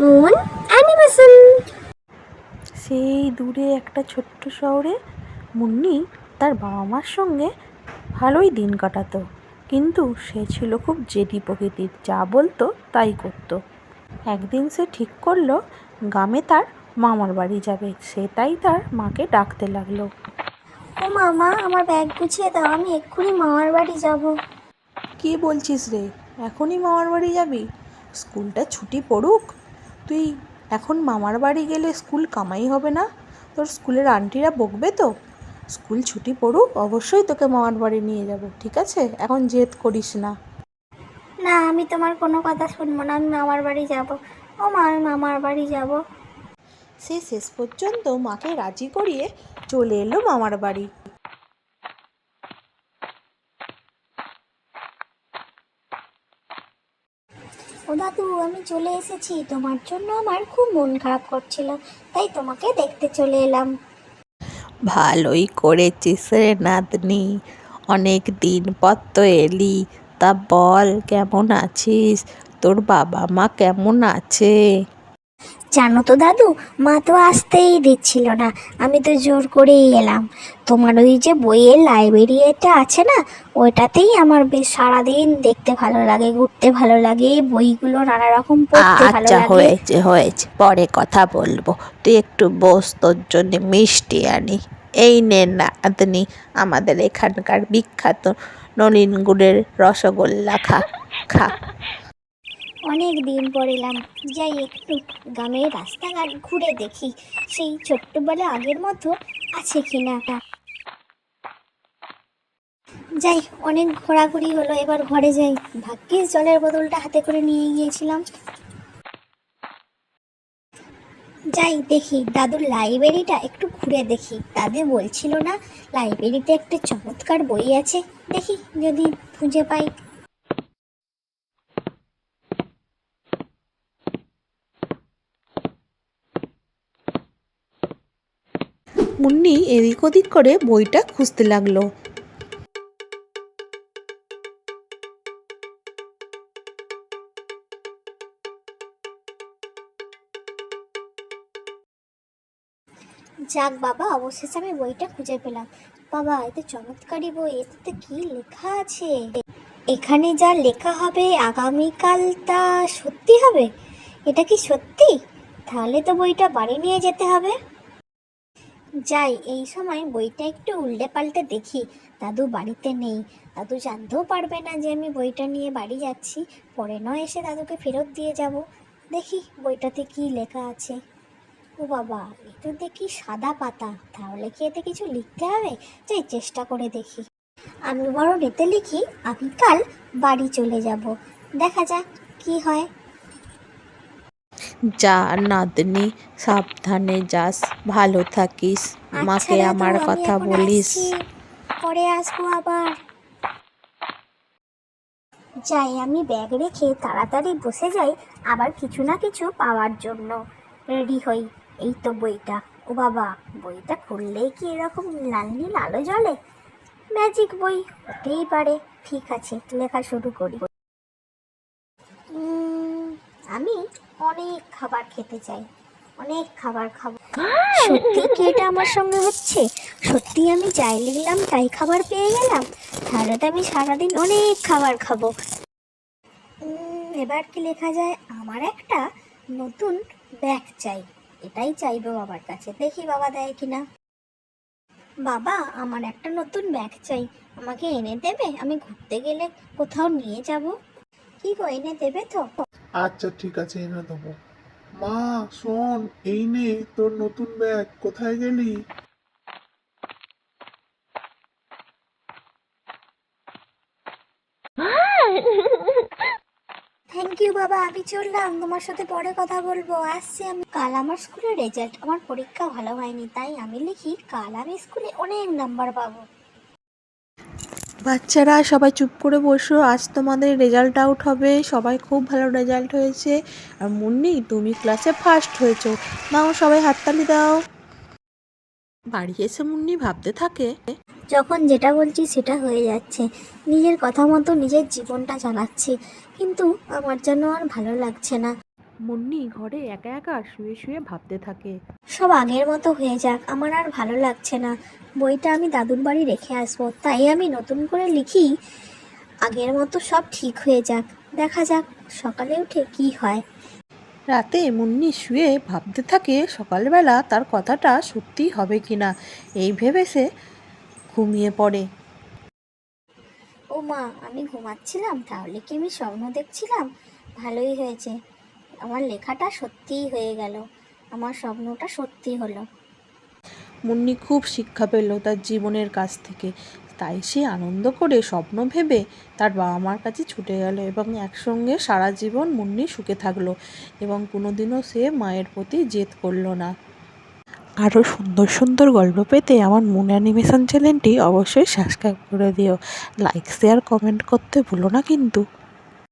Moon animation. সেই দূরে একটা ছোট্ট শহরে মুন্নি তার বাবা মার সঙ্গে ভালোই দিন কাটাতো, কিন্তু সে ছিল খুব জেদি প্রকৃতির, যা বলতো তাই করতো। একদিন সে ঠিক করলো গ্রামে তার মামার বাড়ি যাবে। সে তাই তার মাকে ডাকতে লাগলো। ও মামা, আমার ব্যাগ গুছিয়ে দাও, আমি এক্ষুনি মামার বাড়ি যাব। কি বলছিস রে, এখনই মামার বাড়ি যাবি? স্কুলটা ছুটি পড়ুক, তুই এখন মামার বাড়ি গেলে স্কুল কামাই হবে না? তোর স্কুলের আন্টিরা বকবে তো। স্কুল ছুটি পড়ুক, অবশ্যই তোকে মামার বাড়ি নিয়ে যাব, ঠিক আছে? এখন জেদ করিস না। না, আমি তোমার কোনো কথা শুনবো না, আমি মামার বাড়ি যাব। ও মা, আমি মামার বাড়ি যাব। সে শেষ পর্যন্ত মাকে রাজি করিয়ে চলে এলো মামার বাড়ি। ও দাদু, আমি চলে এসেছি। তোমার জন্য আমার খুব মন খারাপ করছিল, তাই তোমাকে দেখতে চলে এলাম। ভালোই করেছিস রে নাতনি, অনেক দিন পর তো এলি। তা বল, কেমন আছিস? তোর বাবা মা কেমন আছে? জানো তো দাদু, মা তো আসতেই দিচ্ছিল না, আমি তো জোর করেই এলাম। তোমার ওই যে বইয়ের লাইব্রেরিটা আছে না, ওইটাতেই আমার বেশ সারাদিন দেখতে ভালো লাগে, ঘুরতে ভালো লাগে, বইগুলো নানা রকম পড়তে ভালো আচ্ছা, লাগে। হয়েছে হয়েছে, পরে কথা বলবো। তুই একটু বস, তোর জন্য মিষ্টি আনি। এই নে নাতনি, আমাদের এখানকার বিখ্যাত নলেন গুড়ের রসগোল্লা, খা খা। অনেক দিন পর এলাম, যাই একটু গ্রামের রাস্তাঘাট ঘুরে দেখি, সেই ছোট্টবেলা আগের মতো আছে কিনা। যাই, অনেক ঘোরাঘুরি হলো, এবার ঘরে যাই। ভাগ্যিস জলের বোতলটা হাতে করে নিয়ে গিয়েছিলাম। যাই দেখি দাদুর লাইব্রেরিটা একটু ঘুরে দেখি। দাদু বলছিল না লাইব্রেরিতে একটা চমৎকার বই আছে, দেখি যদি খুঁজে পাই। মুন্নি এদিক ওদিক করে বইটা খুঁজতে লাগলো। যাক বাবা, অবশেষে আমি বইটা খুঁজে পেলাম। বাবা, এতে চমৎকারী বই, এতে কি লেখা আছে? এখানে যা লেখা হবে আগামীকাল তা সত্যি হবে। এটা কি সত্যি? তাহলে তো বইটা বাড়ি নিয়ে যেতে হবে। যাই, এই সময় বইটা একটু উল্টে পাল্টে দেখি। দাদু বাড়িতে নেই, দাদু জানতেও পারবে না যে আমি বইটা নিয়ে বাড়ি যাচ্ছি। পরে নয় এসে দাদুকে ফেরত দিয়ে যাব। দেখি বইটাতে কি লেখা আছে। ও বাবা, এ তো দেখি সাদা পাতা, তাহলে কি এতে কিছু লিখতে হবে? যাই চেষ্টা করে দেখি। আমি বরং এতে লিখি আমি কাল বাড়ি চলে যাব, দেখা যাক কি হয়। যা নাতনি, সাবধানে যাস, ভালো থাকিস, আচ্ছা মাকে দাদু, আমার আমি কথা এখন বলিস। আসছি, পরে আসবো আবার। যাই, আমি ব্যাগ রেখে তাড়াতাড়ি বসে যাই আবার কিছু না কিছু পাওয়ার জন্য। রেডি হই। এই তো বইটা। ও বাবা, বইটা খুললেই কি এরকম লাল নীল আলো জ্বলে? ম্যাজিক বই হতেই পারে। ঠিক আছে, লেখা শুরু করি। আমি অনেক খাবার খেতে চাই, অনেক খাবার খাবো। সত্যি কি এটা আমার সঙ্গে হচ্ছে? সত্যি আমি যাই লিখলাম তাই খাবার পেয়ে গেলাম? তাহলে তো আমি সারাদিন অনেক খাবার খাবো। এবার কি লেখা যায়? আমার একটা নতুন ব্যাগ চাই, এটাই চাইবো বাবার কাছে, দেখি বাবা দেয় কিনা। বাবা, আমার একটা নতুন ব্যাগ চাই, আমাকে এনে দেবে? আমি ঘুরতে গেলে কোথাও নিয়ে যাব। কি গো, এনে দেবে তো? আচ্ছা ঠিক আছে, এনে দেবো। মা শোন, এই নে তোর নতুন ব্যাগ, কোথায় গেলি? থ্যাংক ইউ বাবা, আমি চললাম, তোমার সাথে পরে কথা বলবো, আসছি আমি। কাল আমার স্কুলের রেজাল্ট, আমার পরীক্ষা ভালো হয়নি, তাই আমি লিখি কাল আমি স্কুলে অনেক নাম্বার পাবো। বাচ্চারা সবাই চুপ করে বসো, আজ তোমাদের রেজাল্ট আউট হবে। সবাই খুব ভালো রেজাল্ট হয়েছে, আর মুন্নি তুমি ক্লাসে ফার্স্ট হয়েছো। নাও সবাই হাততালি দাও। বাড়ি এসে মুন্নি ভাবতে থাকে, যখন যেটা বলছি সেটা হয়ে যাচ্ছে, নিজের কথা মতো নিজের জীবনটা চালাচ্ছি, কিন্তু আমার যেন আর ভালো লাগছে না। মুন্নি ঘরে একা একা শুয়ে শুয়ে ভাবতে থাকে। সব আগের মতো হয়ে যাক, আমার আর ভালো লাগছে না। বইটা আমি দাদুর বাড়ি রেখে আসবো, তাই আমি নতুন করে লিখি। আগের মতো সব ঠিক হয়ে যাক, দেখা যাক সকালে উঠে কি হয়। রাতে মুন্নি শুয়ে ভাবতে থাকে সকালবেলা তার কথাটা সত্যি হবে কিনা। এই ভেবে সে ঘুমিয়ে পড়ে। ও মা, আমি ঘুমাচ্ছিলাম, তাহলে কি আমি স্বপ্ন দেখছিলাম? ভালোই হয়েছে, আমার লেখাটা সত্যিই হয়ে গেল, আমার স্বপ্নটা সত্যি হলো। মুন্নি খুব শিক্ষা পেল তার জীবনের কাছ থেকে। তাই সে আনন্দ করে স্বপ্ন ভেবে তার বাবা মার কাছে ছুটে গেল এবং একসঙ্গে সারা জীবন মুন্নি সুখে থাকলো এবং কোনোদিনও সে মায়ের প্রতি জেদ করলো না। আরও সুন্দর সুন্দর গল্প পেতে আমার মুন অ্যানিমেশন চ্যানেলটি অবশ্যই সাবস্ক্রাইব করে দিও। লাইক শেয়ার কমেন্ট করতে ভুলো না কিন্তু।